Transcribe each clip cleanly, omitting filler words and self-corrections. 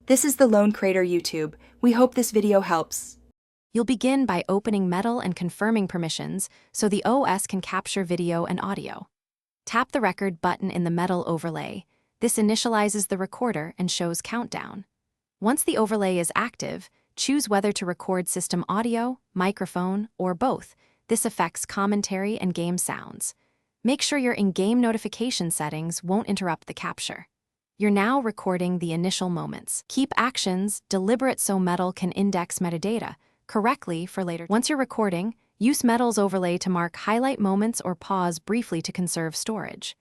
This is the Lone Crater YouTube. We hope this video helps. You'll begin by opening Metal and confirming permissions so the OS can capture video and audio. Tap the record button in the Metal overlay. This initializes the recorder and shows countdown. Once the overlay is active, choose whether to record system audio, microphone, or both. This affects commentary and game sounds. Make sure your in-game notification settings won't interrupt the capture. You're now recording the initial moments. Keep actions deliberate so Metal can index metadata correctly for later. Once you're recording, use Metal's overlay to mark highlight moments or pause briefly to conserve storage.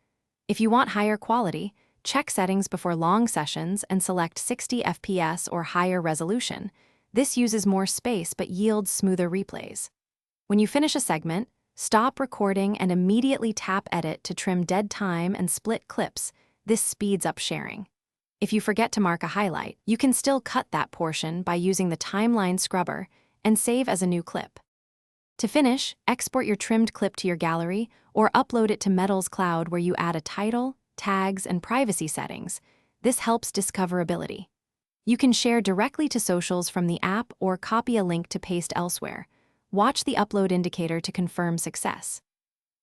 If you want higher quality, check settings before long sessions and select 60 FPS or higher resolution. This uses more space but yields smoother replays. When you finish a segment, stop recording and immediately tap Edit to trim dead time and split clips. This speeds up sharing. If you forget to mark a highlight, you can still cut that portion by using the timeline scrubber and save as a new clip. To finish, export your trimmed clip to your gallery or upload it to Metal's cloud where you add a title, tags, and privacy settings. This helps discoverability. You can share directly to socials from the app or copy a link to paste elsewhere. Watch the upload indicator to confirm success.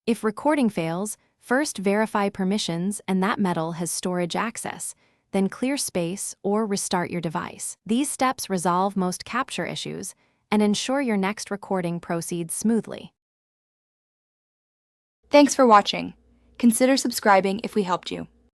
If recording fails, first verify permissions and that Metal has storage access, then clear space or restart your device. These steps resolve most capture issues and ensure your next recording proceeds smoothly. Thanks for watching. Consider subscribing if we helped you.